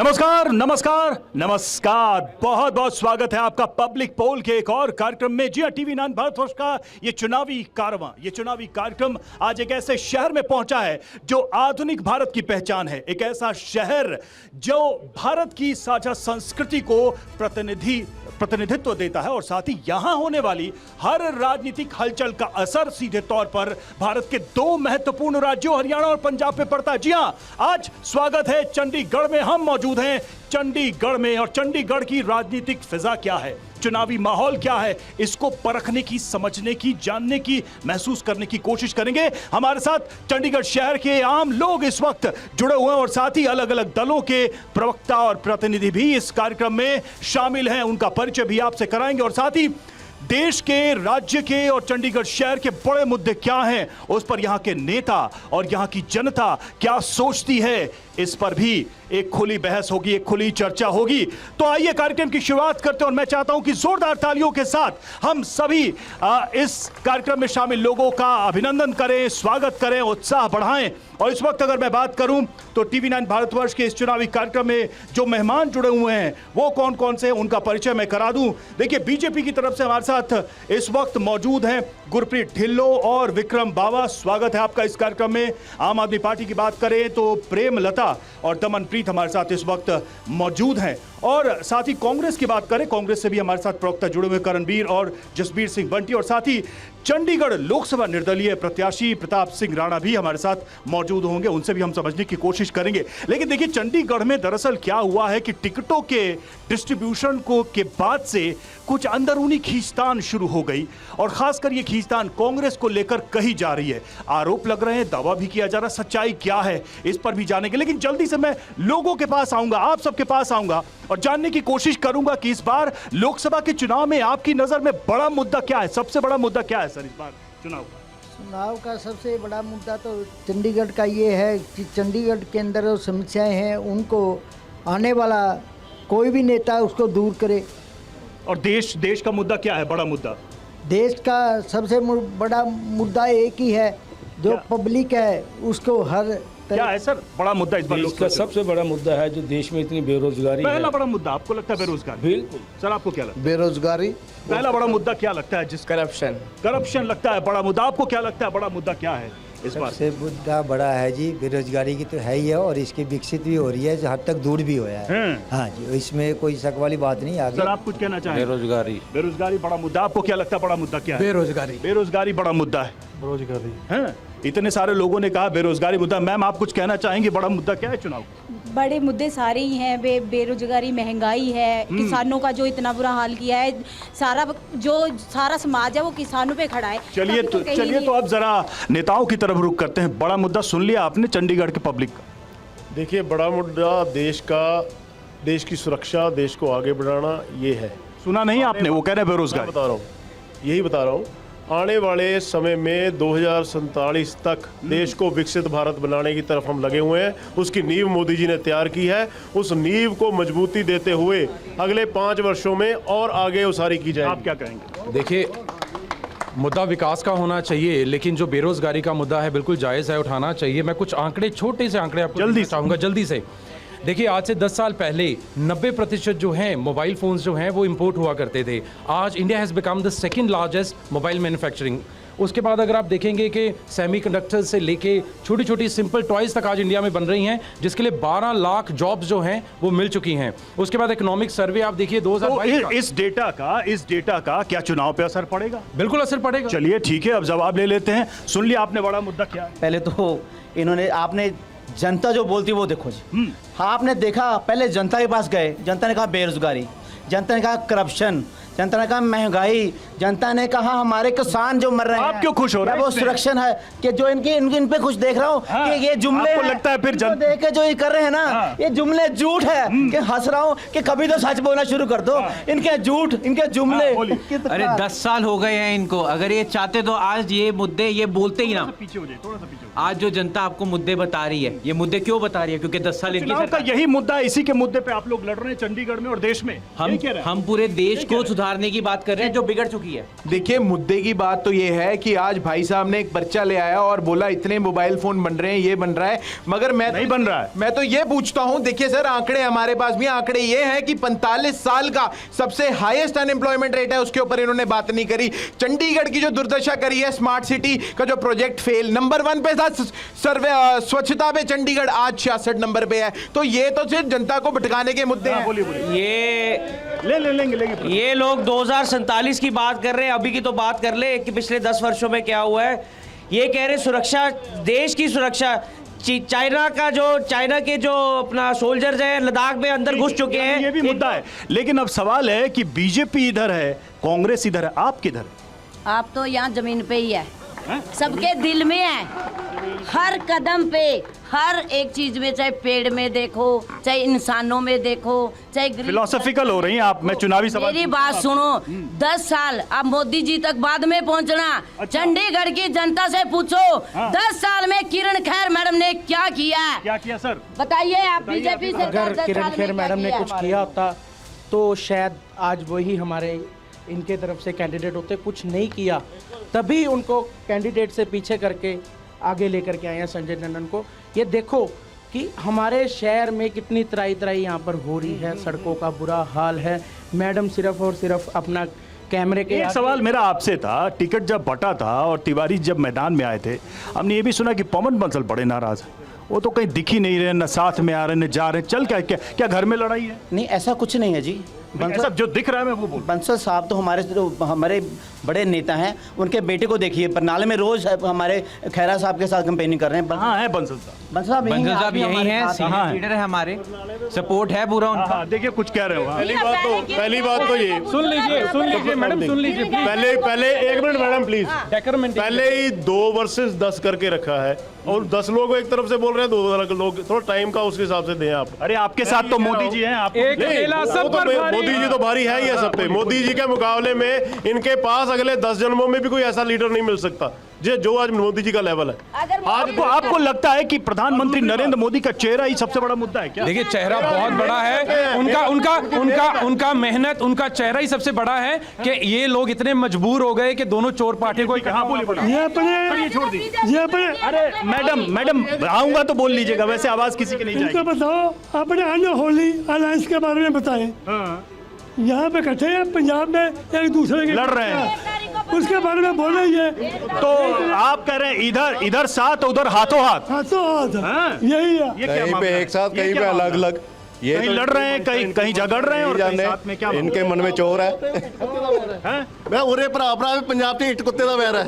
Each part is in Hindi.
नमस्कार नमस्कार नमस्कार, बहुत बहुत स्वागत है आपका पब्लिक पोल के एक और कार्यक्रम में। जी हाँ, टीवी 9 भारतवर्ष का ये चुनावी कार्यक्रम आज एक ऐसे शहर में पहुंचा है जो आधुनिक भारत की पहचान है। एक ऐसा शहर जो भारत की साझा संस्कृति को प्रतिनिधित्व देता है और साथ ही यहां होने वाली हर राजनीतिक हलचल का असर सीधे तौर पर भारत के दो महत्वपूर्ण राज्यों हरियाणा और पंजाब पे पड़ता है। जी हां, आज स्वागत है चंडीगढ़ में। हम मौजूद हैं चंडीगढ़ में और चंडीगढ़ की राजनीतिक फिजा क्या है, चुनावी माहौल क्या है, इसको परखने की, समझने की, जानने की, महसूस करने की कोशिश करेंगे। हमारे साथ चंडीगढ़ शहर के आम लोग इस वक्त जुड़े हुए हैं और साथ ही अलग अलग दलों के प्रवक्ता और प्रतिनिधि भी इस कार्यक्रम में शामिल हैं। उनका परिचय भी आपसे कराएंगे और साथ ही देश के, राज्य के और चंडीगढ़ शहर के बड़े मुद्दे क्या हैं, उस पर यहां के नेता और यहां की जनता क्या सोचती है, इस पर भी एक खुली बहस होगी, एक खुली चर्चा होगी। तो आइए कार्यक्रम की शुरुआत करते हैं और मैं चाहता हूं कि जोरदार तालियों के साथ हम सभी इस कार्यक्रम में शामिल लोगों का अभिनंदन करें, स्वागत करें, उत्साह बढ़ाएं। और इस वक्त अगर मैं बात करूं तो टीवी 9 भारतवर्ष के इस चुनावी कार्यक्रम में जो मेहमान जुड़े हुए हैं वो कौन कौन से हैं, उनका परिचय मैं करा दूं। देखिए, बीजेपी की तरफ से हमारे साथ इस वक्त मौजूद हैं गुरप्रीत ढिल्लो और विक्रम बावा। स्वागत है आपका इस कार्यक्रम में। आम आदमी पार्टी की बात करें तो प्रेम लता और दमनप्रीत हमारे साथ इस वक्त मौजूद हैं। और साथ ही कांग्रेस की बात करें, कांग्रेस से भी हमारे साथ प्रवक्ता जुड़े हुए करणबीर और जसबीर सिंह बंटी और साथ ही चंडीगढ़ लोकसभा निर्दलीय प्रत्याशी प्रताप सिंह राणा भी हमारे साथ मौजूद होंगे। उनसे भी हम समझने की कोशिश करेंगे। लेकिन देखिए, चंडीगढ़ में दरअसल क्या हुआ है कि टिकटों के डिस्ट्रीब्यूशन को के बाद से कुछ अंदरूनी खींचतान शुरू हो गई और खासकर ये खींचतान कांग्रेस को लेकर कही जा रही है। आरोप लग रहे हैं, दावा भी किया जा रहा है, सच्चाई क्या है इस पर भी जानेंगे। लेकिन जल्दी से मैं लोगों के पास आऊंगा, आप सबके पास आऊंगा और जानने की कोशिश करूंगा कि इस बार लोकसभा के चुनाव में आपकी नजर में बड़ा मुद्दा क्या है, सबसे बड़ा मुद्दा क्या है सर इस बार चुनाव का सबसे बड़ा मुद्दा तो चंडीगढ़ का ये है कि चंडीगढ़ के अंदर जो समस्याएं हैं उनको आने वाला कोई भी नेता उसको दूर करे। और देश का मुद्दा क्या है, बड़ा मुद्दा? देश का सबसे बड़ा मुद्दा एक ही है, जो पब्लिक है उसको हर क्या है सर बड़ा मुद्दा इस बार? देश का सबसे बड़ा मुद्दा है जो देश में इतनी बेरोजगारी पहला बड़ा मुद्दा आपको लगता है बेरोजगारी? बिल्कुल सर, आपको क्या लगता है बेरोजगारी पहला बड़ा मुद्दा क्या लगता है? करप्शन लगता है बड़ा मुद्दा। आपको क्या लगता है बड़ा मुद्दा क्या है इस बार? सबसे मुद्दा बड़ा है जी, बेरोजगारी की तो है ही है और इसकी विकसित भी हो रही है, जहाँ तक दूर भी होया है। हाँ जी, इसमें कोई शक वाली बात नहीं। आगे सर आप कुछ कहना चाहें? बेरोजगारी बड़ा मुद्दा। आपको क्या लगता है बड़ा मुद्दा क्या है? बेरोजगारी बड़ा मुद्दा है। बेरोजगारी है, इतने सारे लोगों ने कहा बेरोजगारी मुद्दा। मैम, आप कुछ कहना चाहेंगे बड़ा मुद्दा क्या है चुनाव? बड़े मुद्दे सारे ही हैं, बेरोजगारी, महंगाई है, किसानों का जो इतना बुरा हाल किया है, सारा समाज है वो किसानों पे खड़ा है। चलिए तो अब जरा नेताओं की तरफ रुख करते हैं। बड़ा मुद्दा सुन लिया आपने चंडीगढ़ के पब्लिक का? देखिए, बड़ा मुद्दा देश की सुरक्षा, देश को आगे बढ़ाना, ये है। सुना नहीं आपने? वो कह रहे बेरोजगार। यही बता रहा हूँ। आने वाले समय में 2047 तक देश को विकसित भारत बनाने की तरफ हम लगे हुए हैं। उसकी नींव मोदी जी ने तैयार की है। उस नींव को मजबूती देते हुए अगले 5 वर्षों में और आगे उसारी की जाए। आप क्या कहेंगे? देखिए, मुद्दा विकास का होना चाहिए, लेकिन जो बेरोजगारी का मुद्दा है बिल्कुल जायज़ है, उठाना चाहिए। मैं कुछ आंकड़े, छोटे से आंकड़े आपको जल्दी चाहूँगा जल्दी से। देखिए, आज से 10 साल पहले 90% जो हैं मोबाइल फ़ोन्स जो हैं वो इंपोर्ट हुआ करते थे। आज India has become the second largest mobile manufacturing. उसके बाद अगर आप देखेंगे कि सेमीकंडक्टर्स से लेके छोटी छोटी सिंपल टॉयज़ तक आज इंडिया में बन रही हैं, जिसके लिए 12 लाख जॉब्स जो हैं वो मिल चुकी हैं। उसके बाद इकोनॉमिक सर्वे आप देखिए 2022 तो इस डेटा का क्या चुनाव पे असर पड़ेगा? बिल्कुल असर पड़ेगा। चलिए ठीक है, अब जवाब ले लेते हैं। सुन लिया आपने बड़ा मुद्दा क्या है? पहले तो आपने जनता जो बोलती है वो देखो जी। हाँ, आपने देखा, पहले जनता के पास गए, जनता ने कहा बेरोजगारी, जनता ने कहा करप्शन, जनता ने कहा महंगाई, जनता ने कहा हमारे किसान जो मर रहे हैं। आप क्यों खुश हो रहे हैं? वो सुरक्षण है कि जो इन पे कुछ देख रहा हूँ कि ये जुमले आपको लगता है फिर देख के जो ये कर रहे हैं ना, ये जुमले झूठ है कि हंस रहा हूँ कि कभी तो सच बोलना शुरू कर दो। इनके झूठ, इनके जुमले। अरे 10 साल हो गए हैं इनको, अगर ये चाहते तो आज ये मुद्दे ये बोलते ही ना। पीछे हो जाए, थोड़ा सा पीछे। आज जो जनता आपको मुद्दे बता रही है, ये मुद्दे क्यों बता रही है? क्योंकि 10 साल चुनाव का यही मुद्दा है, इसी के मुद्दे पे आप लोग लड़ रहे हैं चंडीगढ़ में और देश में। हम पूरे देश को सुधारने की बात कर रहे हैं जो बिगड़ चुकी की है। देखिए, मुद्दे की बात तो ये है कि आज भाई साहब ने एक पर्चा ले आया और बोला इतने मोबाइल फोन बन रहे हैं, ये बन रहा है, मगर मैं नहीं बन रहा है। मैं तो ये पूछता हूं, देखिए सर, आंकड़े हमारे पास भी, आंकड़े ये हैं कि 45 साल का सबसे हाईएस्ट अनएम्प्लॉयमेंट रेट है, उसके ऊपर इन्होंने बात नहीं करी। चंडीगढ़ की जो दुर्दशा करी है, स्मार्ट सिटी का जो प्रोजेक्ट फेल, नंबर 1 पे था सर्वे स्वच्छता पे चंडीगढ़, आज 66 नंबर पे है। तो ये तो सिर्फ जनता को भटकाने के मुद्दे हैं। लेंगे ये लोग 2047 की बात कर रहे हैं, अभी की तो बात कर ले कि पिछले 10 वर्षों में क्या हुआ है। ये कह रहे सुरक्षा, देश की सुरक्षा, चाइना के जो अपना सोल्जर्स हैं लद्दाख में अंदर घुस चुके हैं, ये भी मुद्दा है। लेकिन अब सवाल है कि बीजेपी इधर है, कांग्रेस इधर है, आप किधर है? आप तो यहाँ जमीन पे ही है, सबके दिल में है, हर कदम पे, हर एक चीज में, चाहे पेड़ में देखो, चाहे इंसानों में देखो, चाहे फिलोसॉफिकल हो रही हैं आप। मैं चुनावी सवाल, मेरी बात सुनो, 10 साल अब मोदी जी तक बाद में पहुंचना। चंडीगढ़ की जनता से पूछो 10 साल में किरण खैर मैडम ने क्या किया सर? बताइए आप। बीजेपी से अगर किरण खैर मैडम ने कुछ किया होता तो शायद आज वही हमारे इनके तरफ से कैंडिडेट होते। कुछ नहीं किया, तभी उनको कैंडिडेट से पीछे करके आगे लेकर के आए हैं संजय टंडन को। ये देखो कि हमारे शहर में कितनी त्राई यहाँ पर हो रही है, सड़कों का बुरा हाल है। मैडम सिर्फ और सिर्फ अपना कैमरे के। एक सवाल मेरा आपसे था, टिकट जब बटा था और तिवारी जब मैदान में आए थे, हमने ये भी सुना कि पवन बंसल बड़े नाराज हैं, वो तो कहीं दिख ही नहीं रहे, न साथ में आ रहे न जा रहे, चल क्या घर में लड़ाई है? नहीं, ऐसा कुछ नहीं है जी। बंसल जो दिख रहा है मैं वो बोल, बंसल साहब तो हमारे बड़े नेता हैं, उनके बेटे को देखिए बरनाले में रोज हमारे खैरा साहब के साथ कैंपेनिंग कर रहे हैं। हाँ है बंसल साहब, बंसल साहब यही हैं, सीनियर लीडर है हमारे, सपोर्ट है पूरा उनका। देखिए कुछ कह रहे हो। पहली बात तो ये सुन लीजिए मैडम, सुन लीजिए पहले 1 मिनट मैडम प्लीज। पहले ही 2 वर्सेस 10 करके रखा है और 10 लोग एक तरफ से बोल रहे हैं, 2 लोग, थोड़ा टाइम का उसके हिसाब से दें आप। अरे आपके साथ तो मोदी जी हैं, आप मोदी जी तो भारी है ही है सब पे। मोदी जी के मुकाबले में इनके पास अगले 10 जन्मों में भी कोई ऐसा लीडर नहीं मिल सकता जो आज मोदी जी का लेवल है। आपको लगता है कि प्रधानमंत्री नरेंद्र मोदी का चेहरा ही सबसे बड़ा मुद्दा है क्या? देखिए, चेहरा बहुत बड़ा है उनका मेहनत, उनका चेहरा ही सबसे बड़ा है कि ये लोग इतने मजबूर हो गए कि दोनों चोर पार्टी को छोड़ दी। अरे मैडम आऊंगा तो बोल लीजिएगा, वैसे आवाज किसी की नहीं जाएगी। बताओ अपने अन्य होली अलायंस के बारे में बताएं। यहाँ पे इकट्ठे हैं, पंजाब में एक दूसरे के लड़ रहे हैं, उसके बारे में बोल रही है। तो आप कह रहे हैं इधर साथ उधर हाथों हाथ यही है। कहीं पे एक साथ, कहीं पे अलग अलग, ये कहीं लड़ रहे हैं, कहीं झगड़ रहे हैं, और कहीं साथ में क्या इनके मन में चोर है। मैं उरे भरा पंजाब के इट कुत्ते का वैर है।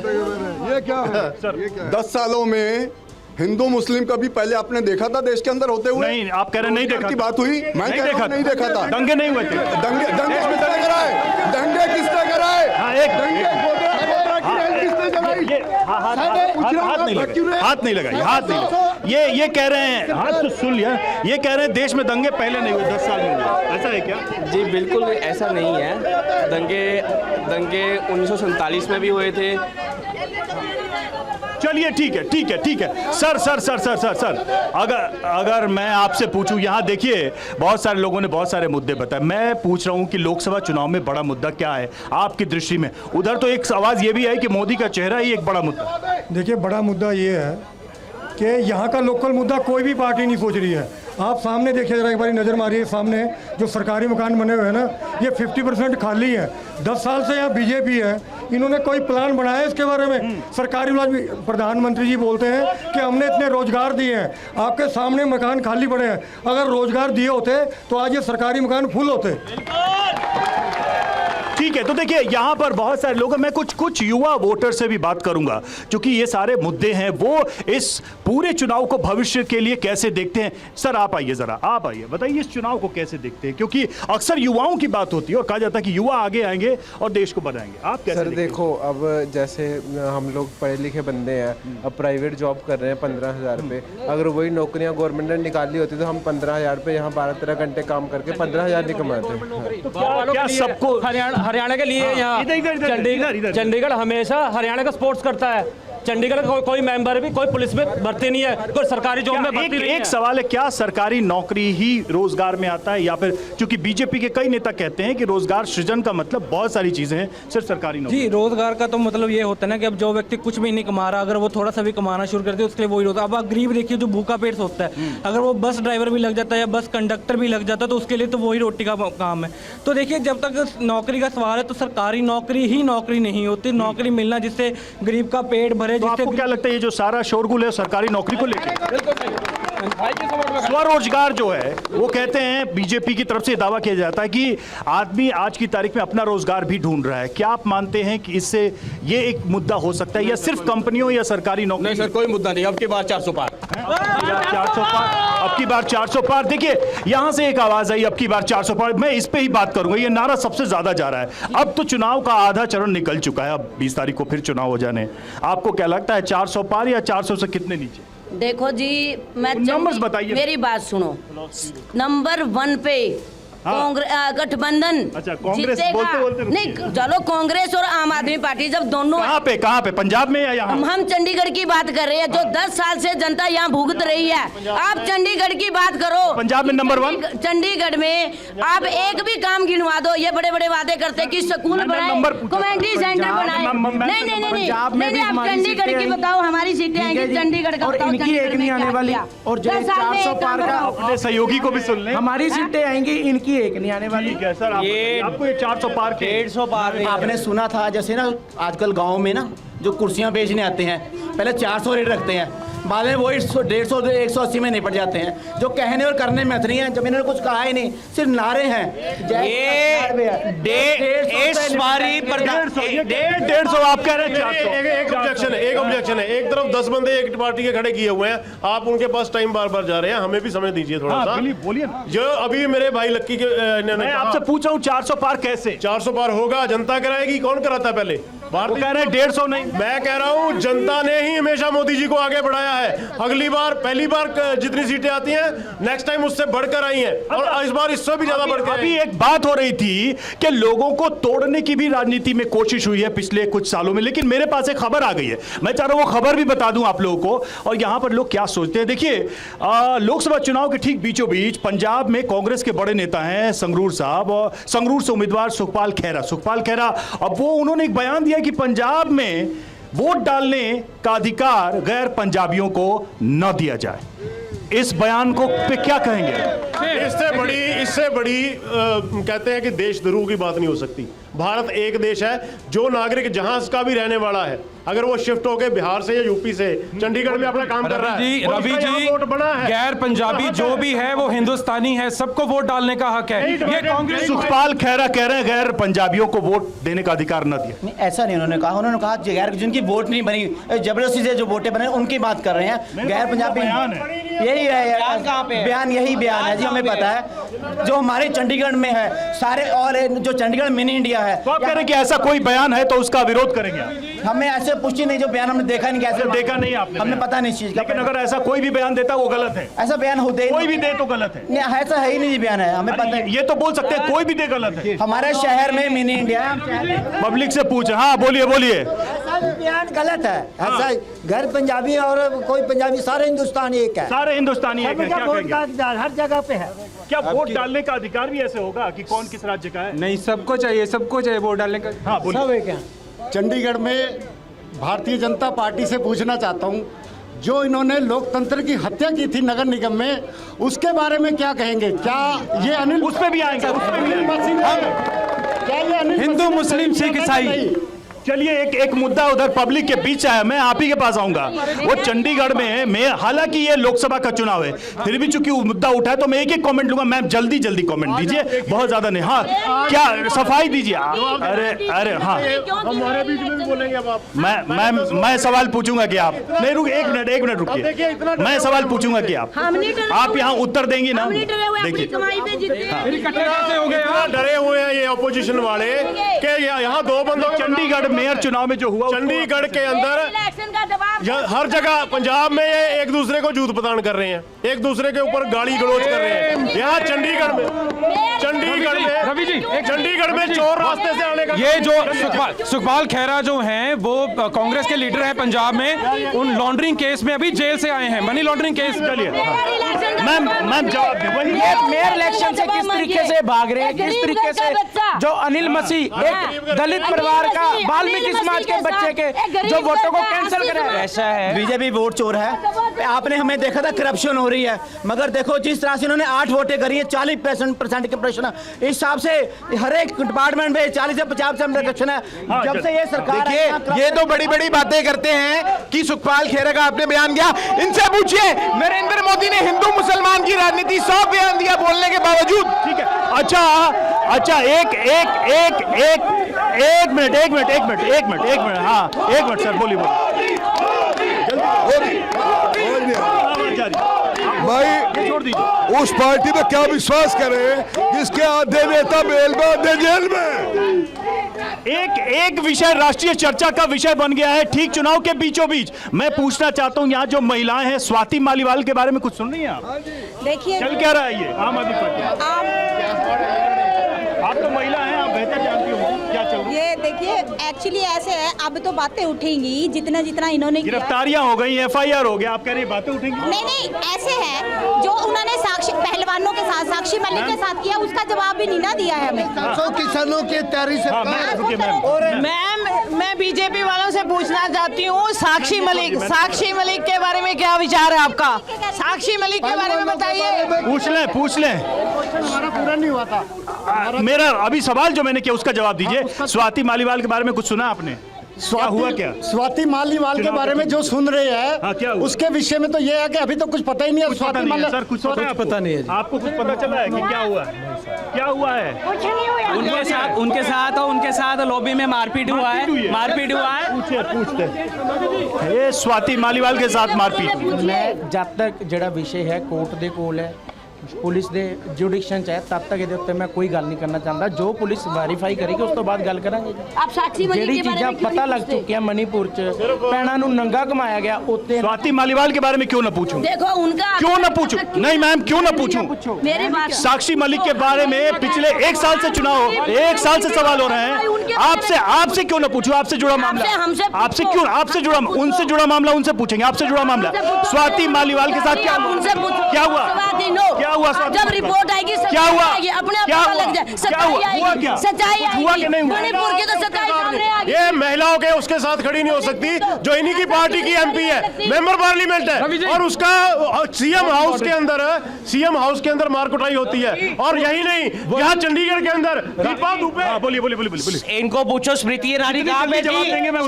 ये क्या है सर? 10 सालों में हिंदू मुस्लिम कभी पहले आपने देखा था देश के अंदर होते हुए? नहीं, आप कह रहे नहीं देखा की बात हुई, मैं नहीं देखा था। दंगे नहीं हुए थे। दंगे किसने कराए? दंगे किसने कराए? हाथ नहीं लगा। ये कह रहे हैं, हाथ तो सुन लिया, ये कह रहे हैं देश में दंगे पहले नहीं हुए, 10 साल में हुए। ऐसा है क्या? जी बिल्कुल ऐसा नहीं है। दंगे 1947 में भी हुए थे। चलिए ठीक है सर, अगर मैं आपसे पूछूं, यहाँ देखिए बहुत सारे लोगों ने बहुत सारे मुद्दे बताए, मैं पूछ रहा हूँ कि लोकसभा चुनाव में बड़ा मुद्दा क्या है आपकी दृष्टि में? उधर तो एक आवाज ये भी है कि मोदी का चेहरा ही एक बड़ा मुद्दा। देखिए, बड़ा मुद्दा ये है कि यहाँ का लोकल मुद्दा कोई भी पार्टी नहीं सोच रही है। आप सामने देखिए, जरा एक बार नज़र मारिए, सामने जो सरकारी मकान बने हुए हैं ना, ये 50% खाली है। 10 साल से यहाँ बीजेपी है, इन्होंने कोई प्लान बनाया है इसके बारे में? सरकारी प्रधानमंत्री जी बोलते हैं कि हमने इतने रोजगार दिए हैं, आपके सामने मकान खाली पड़े हैं। अगर रोजगार दिए होते तो आज ये सरकारी मकान फुल होते। ठीक है, तो देखिए यहाँ पर बहुत सारे लोग हैं, मैं कुछ युवा वोटर से भी बात करूंगा, क्योंकि ये सारे मुद्दे हैं, वो इस पूरे चुनाव को भविष्य के लिए कैसे देखते हैं। सर आप आइए, जरा आप आइए, बताइए इस चुनाव को कैसे देखते हैं, क्योंकि अक्सर युवाओं की बात होती है और कहा जाता है कि युवा आगे आएंगे और देश को बनाएंगे। आप कैसे सर देखो, अब जैसे हम लोग पढ़े लिखे बंदे हैं, अब प्राइवेट जॉब कर रहे हैं 15,000 पे, अगर वही नौकरियां गवर्नमेंट ने निकाली होती तो हम 15,000 पे यहाँ 12-13 घंटे काम करके 15,000 नहीं कमाते। क्या सबको हरियाणा के लिए यहाँ चंडीगढ़ हमेशा हरियाणा का सपोर्ट्स करता है, चंडीगढ़ का कोई मेंबर भी कोई पुलिस में भर्ती नहीं है, कोई सरकारी जॉब में भर्ती नहीं है। एक सवाल है, क्या सरकारी नौकरी ही रोजगार में आता है, या फिर क्योंकि बीजेपी के कई नेता कहते हैं कि रोजगार सृजन का मतलब बहुत सारी चीजें हैं, सिर्फ सरकारी नौकरी। जी, रोजगार का तो मतलब ये होता है ना कि अब जो व्यक्ति कुछ भी नहीं कमा रहा, अगर वो थोड़ा सा भी कमाना शुरू कर दे उसके लिए वही होता है। अब आप गरीब देखिए जो भूखा पेट सोचता है, अगर वो बस ड्राइवर भी लग जाता है या बस कंडक्टर भी लग जाता है तो उसके लिए तो वही रोटी का काम है। तो देखिए, जब तक नौकरी का सवाल है तो सरकारी नौकरी ही नौकरी नहीं होती, नौकरी मिलना जिससे गरीब का पेट भरे। तो आपको क्या लगता है ये जो सारा शोरगुल है सरकारी नौकरी को लेकर? स्वरोजगार जो है वो कहते हैं, बीजेपी की तरफ से दावा किया जाता है कि आदमी आज की तारीख में अपना रोजगार भी ढूंढ रहा है। क्या आप मानते हैं कि इससे ये एक मुद्दा हो सकता है, या सिर्फ कंपनियों या सरकारी नौकरी? नहीं सर, कोई मुद्दा नहीं। अब की बार 400 पार, 400 पार, अब की बार 400 पार। देखिए, यहां से एक आवाज आई, अब की बार 400 पार। मैं इस पे ही बात करूंगा, ये नारा सबसे ज्यादा जा रहा है। अब तो चुनाव का आधा चरण निकल चुका है, अब 20 तारीख को फिर चुनाव हो जाने। आपको क्या लगता है 400 पार या 400 से कितने नीचे? देखो जी, मैं नंबर्स बताइए। मेरी बात सुनो। नंबर 1 पे गठबंधन। अच्छा, कांग्रेस बोलते नहीं, चलो कांग्रेस और आम आदमी पार्टी जब दोनों कहाँ पे पंजाब में या यहाँ? हम चंडीगढ़ की बात कर रहे हैं, जो 10 साल से जनता यहाँ भुगत रही है। आप चंडीगढ़ की बात करो। पंजाब में नंबर 1, चंडीगढ़ में आप एक भी काम गिनवा दो। ये बड़े बड़े वादे करते हैं कि स्कूल बनाए, कम्युनिटी सेंटर बनाए। नहीं, आप चंडीगढ़ की बताओ, हमारी सीटें आएंगी चंडीगढ़ का बताओ। इनकी एक नहीं आने वाली, और जो 400 पार का अपने सहयोगी को भी सुन लें। हमारी सीटें आएंगी, इनकी एक नहीं आने वाली। ठीक है सर, आपको ये 400 पार के 150 पार। आपने सुना था जैसे ना आजकल गांव में ना जो कुर्सियां बेचने आते हैं, पहले 400 रेट रखते हैं, बाद में वही 150 180 में निपट जाते हैं। जो कहने और करने में अथरी हैं, जब इन्होंने कुछ कहा ही नहीं, सिर्फ नारे हैं। ये 150 आप कह रहे हैं 400। एक ऑब्जेक्शन है। एक तरफ 10 बंदे एक पार्टी के खड़े किए हुए हैं, आप उनके पास टाइम बार बार जा रहे हैं, हमें भी समय दीजिए थोड़ा सा। बोलिए। जो अभी मेरे भाई लक्की के मैं आपसे पूछ रहा हूँ 400 पार कैसे? 400 पार होगा, जनता कराएगी। कौन कराता है पहले? भारतीय कह रहे हैं 150 नहीं। मैं कह रहा हूं जनता ने ही हमेशा मोदी जी को आगे बढ़ाया है। अगली बार, पहली बार जितनी सीटें आती हैं, नेक्स्ट टाइम उससे बढ़कर आई हैं, और इस बार इससे भी ज्यादा बढ़कर। अभी एक बात हो रही थी कि लोगों को तोड़ने की भी राजनीति में कोशिश हुई है पिछले कुछ सालों में, लेकिन मेरे पास एक खबर आ गई है। मैं चाह रहा हूं वो खबर भी बता दूं आप लोगों को, और यहां पर लोग क्या सोचते हैं। देखिए, लोकसभा चुनाव के ठीक बीचों बीच पंजाब में कांग्रेस के बड़े नेता हैं संगरूर साहब, और संगरूर से उम्मीदवार सुखपाल खैरा। अब वो उन्होंने एक बयान दिया कि पंजाब में वोट डालने का अधिकार गैर पंजाबियों को न दिया जाए। इस बयान को पे क्या कहेंगे? इससे बड़ी कहते हैं कि देशद्रोह की बात नहीं हो सकती। भारत एक देश है, जो नागरिक जहां का भी रहने वाला है, अगर वो शिफ्ट होके बिहार से या यूपी से चंडीगढ़ में अपना काम कर रहा है, रवि जी, वोट बना है। गैर पंजाबी जो भी है वो हिंदुस्तानी है, सबको वोट डालने का हक है। ये कांग्रेस सुखपाल खैरा कह रहे हैं गैर पंजाबियों को वोट देने का अधिकार न दिया। नहीं, ऐसा नहीं उन्होंने कहा। उन्होंने कहा गैर जिनकी वोट नहीं बनी, जबरदस्ती से जो वोटें बने उनकी बात कर रहे हैं। गैर पंजाबी यही है, बयान यही बयान है जी, हमें पता है। जो हमारे चंडीगढ़ में है सारे, और जो चंडीगढ़ मिनी इंडिया है, तो आप कह रहे हैं कि ऐसा कोई बयान है तो उसका विरोध करेंगे? हमें ऐसे पुष्टि नहीं, जो बयान हमने देखा नहीं, कैसे देखा नहीं आपने, हमें पता नहीं इस चीज का। लेकिन अगर ऐसा कोई भी बयान देता वो गलत है। ऐसा बयान होते कोई भी दे तो गलत है। नहीं, ऐसा है ही नहीं बयान है, हमें पता है। ये तो बोल सकते हैं कोई भी दे गलत है। हमारे शहर में मिनी इंडिया है। पब्लिक से पूछे। हाँ, बोलिए। बयान गलत है। ऐसा गैर पंजाबी और कोई पंजाबी, सारे हिंदुस्तानी एक है। सारे हिंदुस्तानी एक है। क्या कहेंगे? अधिकार हर जगह पे है। क्या वोट डालने का अधिकार भी ऐसे होगा कि कौन किस राज्य का है? नहीं, सबको चाहिए वोट डालने का। हाँ, बोलिए। क्या चंडीगढ़ में भारतीय जनता पार्टी से पूछना चाहता हूं, जो इन्होंने लोकतंत्र की हत्या की थी नगर निगम में, उसके बारे में क्या कहेंगे? क्या ये अनिल, उस पे भी आएंगे, क्या ये अनिल हिंदू मुस्लिम सिख ईसाई? चलिए, एक मुद्दा उधर पब्लिक के बीच आया, मैं आप ही के पास आऊंगा। वो चंडीगढ़ में हालांकि ये लोकसभा का चुनाव है, फिर भी चूंकि मुद्दा उठा है तो मैं एक कमेंट लूंगा। मैम जल्दी कमेंट दीजिए, बहुत ज्यादा नहीं। हाँ, क्या सफाई दीजिए। अरे हाँ, हमारे बीच में भी बोलेंगे अब आप। मैं सवाल पूछूंगा कि आप नहीं रुक, एक मिनट रुकिए। मैं सवाल पूछूंगा कि आप यहाँ उत्तर देंगे ना? देखिए, डरे हुए हैं ये ऑपोजिशन वाले कि यहाँ 2 बंदों, चंडीगढ़ मेयर चुनाव में जो हुआ, चंडीगढ़ के अंदर इलेक्शन का दबाव हर जगह पंजाब में ये एक दूसरे को जूत प्रदान कर रहे हैं, एक दूसरे के ऊपर गाली गलौज कर रहे हैं। यहाँ चंडीगढ़ में चोर रास्ते से आने का ये जो सुखपाल खैरा जो हैं वो कांग्रेस के लीडर हैं पंजाब में, उन लॉन्ड्रिंग केस में अभी जेल से आए हैं, मनी लॉन्ड्रिंग केस। चलिए मैम जवाब दे। मेयर इलेक्शन से किस तरीके से भाग रहे हैं, किस तरीके से जो अनिल मसीह एक दलित परिवार का वाल्मीकि समाज के बच्चे के जो वोटों को कैंसिल करे, ऐसा है बीजेपी वोट चोर है। आपने हमें देखा था करप्शन हो रही है, मगर देखो जिस तरह से उन्होंने 8 वोटें करी है, 40% के प्रश्न, इस हिसाब से हर एक डिपार्टमेंट में 40 से 50% करप्शन है। जब से ये सरकार देखिए, ये तो बड़ी बड़ी बातें करते हैं कि सुखपाल खेरा का आपने बयान दिया, इनसे पूछिए नरेंद्र मोदी ने हिंदू मुसलमान की राजनीति 100 बयान दिया बोलने के बावजूद। ठीक है, अच्छा एक मिनट, हाँ एक मिनट सर, बोलिए भाई छोड़ दीजिए। उस पार्टी में क्या विश्वास करें जिसके आधे नेता जेल में, आधे जेल में। एक विषय राष्ट्रीय चर्चा का विषय बन गया है ठीक चुनाव के बीचों बीच। मैं पूछना चाहता हूं, यहाँ जो महिलाएं हैं, स्वाति मालीवाल के बारे में कुछ सुन रही हैं आप? देखिए चल क्या रहा है ये आम आदमी पार्टी? आप तो महिला हैं, आप बेहतर जानती होंगी क्या चल रहा है। ये देखिए एक्चुअली ऐसे है, अब तो बातें उठेंगी जितना इन्होंने किया। गिरफ्तारियां हो गई, FIR हो गया, आप कह रही हैं बातें उठेंगी? नहीं ऐसे है, जो उन्होंने साक्षी पहलवानों के साथ, साक्षी मलिक के साथ किया, उसका जवाब भी नहीं ना दिया है हमें। किसानों की तैयारी से मैम मैं बीजेपी वालों से पूछना चाहती हूँ, साक्षी मलिक के बारे में क्या विचार है आपका? साक्षी मलिक के बारे में बताइए। पूछ लें। हमारा पूरा नहीं हुआ था। मेरा अभी सवाल जो मैंने किया उसका जवाब दीजिए। स्वाति मालीवाल के बारे में कुछ सुना आपने? क्या हुआ क्या? स्वाति मालीवाल के बारे में जो सुन रहे हैं, हाँ, क्या हुआ? उसके विषय में तो ये है कि अभी तो कुछ पता ही नहीं है। स्वाति मालीवाल सर कुछ पता नहीं है आपको? कुछ पता चला है कि क्या हुआ है? क्या हुआ है? उनके साथ लॉबी में मारपीट हुआ है। पूछते ये स्वाति मालीवाल के साथ मारपीट। मैं जब तक जड़ा विषय है कोर्ट दे कोल है, पुलिस दे जुडिक्शन च है, तब तक ये उत्ते मैं कोई गल नहीं करना चाहता। जो पुलिस वेरीफाई करेगी उस तो बाद गल करांगे। आप साक्षी मलिक जेडी के बारे चीज़ां में क्यों पता नहीं लग पूछते? चुकी है मणिपुर च भैणां नूं नंगा घुमाया गया, उत्ते स्वाति मालीवाल के बारे में क्यों ना पूछूं? देखो उनका क्यों ना पूछूं? नहीं मैम, क्यों ना पूछूं? मेरी बात, साक्षी मलिक के बारे में पिछले 1 साल से एक साल से सवाल हो रहे हैं। आपसे क्यों ना पूछूं? आपसे जुड़ा मामला, आपसे क्यों? आपसे जुड़ा, उनसे जुड़ा मामला उनसे पूछेंगे। आपसे जुड़ा मामला स्वाति मालीवाल के साथ क्या हुआ? क्या हुआ? जब रिपोर्ट आएगी क्या हुआ? अपने आप पता लग जाए। सच्चाई आएगी, मणिपुर की तो सच्चाई सामने आ गई। ये महिलाओं के उसके साथ खड़ी नहीं हो सकती जो इन्हीं की पार्टी की MP है, मेंबर पार्लियामेंट है, और उसका सीएम हाउस के अंदर मार कुटाई होती है। और यही नहीं, यहाँ चंडीगढ़ के अंदर दीपा दुबे, बोलिए। इनको पूछो स्मृति ईरानी कहाँ पे थी?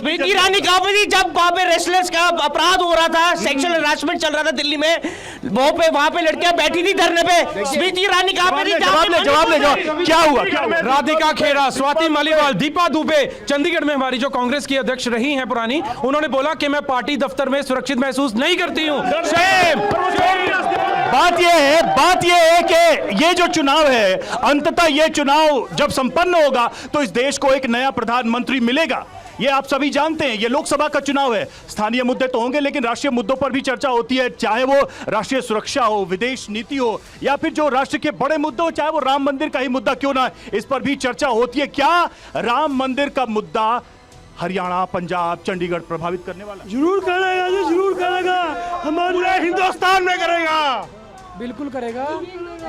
स्मृति ईरानी कहाँ पे थी जब वहाँ पे रेसलर्स का अपराध हो रहा था, सेक्सुअल हरासमेंट चल रहा था दिल्ली में, वहाँ पे लड़कियां बैठी थी धरने पे, स्मृति ईरानी कहाँ पे थी? जवाब ले। क्या हुआ? राधिका खेरा, स्वाति मालीवाल, दीपा दुबे चंडीगढ़ में हमारी जो कांग्रेस की अध्यक्ष रही हैं पुरानी, उन्होंने बोला कि मैं पार्टी दफ्तर में सुरक्षित महसूस नहीं करती हूँ। बात यह है कि ये जो चुनाव है, अंततः ये चुनाव जब संपन्न होगा तो इस देश को एक नया प्रधानमंत्री मिलेगा। ये आप सभी जानते हैं। ये लोकसभा का चुनाव है, स्थानीय मुद्दे तो होंगे लेकिन राष्ट्रीय मुद्दों पर भी चर्चा होती है, चाहे वो राष्ट्रीय सुरक्षा हो, विदेश नीति हो, या फिर जो राष्ट्र के बड़े मुद्दे हो, चाहे वो राम मंदिर का ही मुद्दा क्यों ना, इस पर भी चर्चा होती है। क्या राम मंदिर का मुद्दा हरियाणा, पंजाब, चंडीगढ़ प्रभावित करने वाला? जरूर करेगा जी, जरूर करेगा। हमारे हिंदुस्तान में करेगा, बिल्कुल करेगा।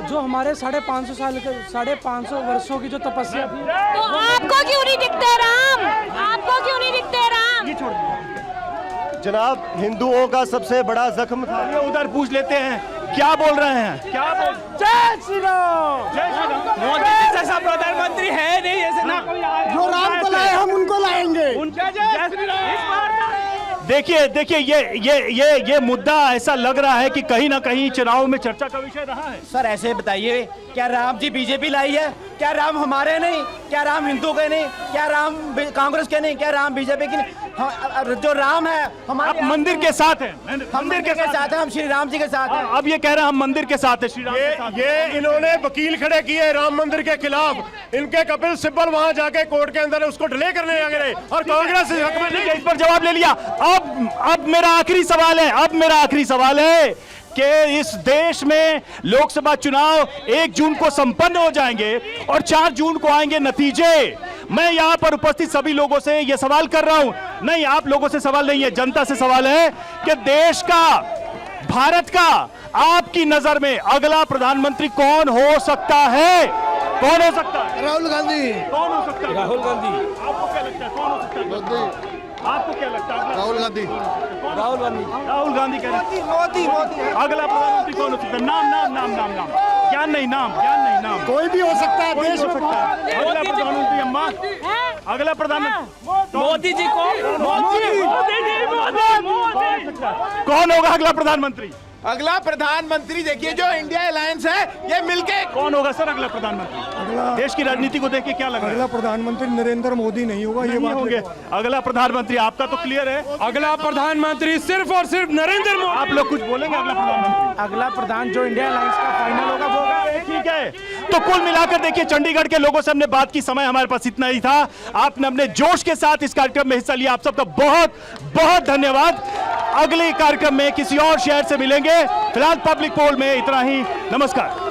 जो हमारे 550 वर्षों की जो तपस्या थी, तो आपको क्यों नहीं दिखते राम? आपको क्यों नहीं दिखते राम? जनाब, हिंदुओं का सबसे बड़ा जख्म था। ये उधर पूछ लेते हैं, क्या बोल रहे हैं? जय श्री राम। मोदी जैसा प्रधानमंत्री है नहीं, ऐसे ना जो राम को लाए हम उनको लाएंगे। देखिए ये मुद्दा ऐसा लग रहा है कि कहीं ना कहीं चुनाव में चर्चा का विषय रहा है। सर ऐसे बताइए, क्या राम जी बीजेपी लाई है? क्या राम हमारे नहीं? क्या राम हिंदू के नहीं? क्या राम कांग्रेस के नहीं? क्या राम बीजेपी के नहीं? जो राम है हमारे आप मंदिर के साथ हैं, हम मंदिर के साथ हैं, हम श्री राम जी के साथ हैं। अब ये कह रहे हैं हम मंदिर के साथ हैं, श्री राम के साथ हैं। ये इन्होंने वकील खड़े किए राम मंदिर के खिलाफ। इनके कपिल सिब्बल वहां जाके कोर्ट के अंदर उसको डिले करने लगे रहे और कांग्रेस इस हक में नहीं। इस पर जवाब ले लिया। अब मेरा आखिरी सवाल है कि इस देश में लोकसभा चुनाव 1 जून को संपन्न हो जाएंगे और 4 जून को आएंगे नतीजे। मैं यहां पर उपस्थित सभी लोगों से यह सवाल कर रहा हूं, नहीं आप लोगों से सवाल नहीं है, जनता से सवाल है कि देश का, भारत का आपकी नजर में अगला प्रधानमंत्री कौन हो सकता है? कौन हो सकता है? राहुल गांधी। कौन हो सकता है? राहुल गांधी। आपको क्या लगता है कौन हो सकता है? आपको क्या लगता है? राहुल गांधी। राहुल गांधी कह रहे हैं। अगला प्रधानमंत्री कौन हो सकता है? नाम ज्ञान नहीं, नाम कोई भी हो सकता है, देश हो सकता है। अगला प्रधानमंत्री अम्मा, अगला प्रधानमंत्री मोदी जी को कौन होगा अगला प्रधानमंत्री? अगला प्रधानमंत्री देखिए जो इंडिया अलायंस है ये मिलके कौन होगा सर अगला प्रधानमंत्री? देश की राजनीति को देख के क्या लग रहा है? अगला प्रधानमंत्री नरेंद्र मोदी नहीं होगा, ये बात होंगे। अगला प्रधानमंत्री आपका तो क्लियर है, अगला प्रधानमंत्री सिर्फ और सिर्फ नरेंद्र मोदी। आप लोग कुछ बोलेंगे? अगला प्रधानमंत्री, अगला प्रधान जो इंडिया अलायंस का फाइनल होगा वो होगा। ठीक है। तो कुल मिलाकर देखिए चंडीगढ़ के लोगों से हमने बात की, समय हमारे पास इतना ही था। आपने अपने जोश के साथ इस कार्यक्रम में हिस्सा लिया, आप सबका बहुत बहुत धन्यवाद। अगले कार्यक्रम में किसी और शहर से मिलेंगे। फिलहाल पब्लिक पोल में इतना ही, नमस्कार।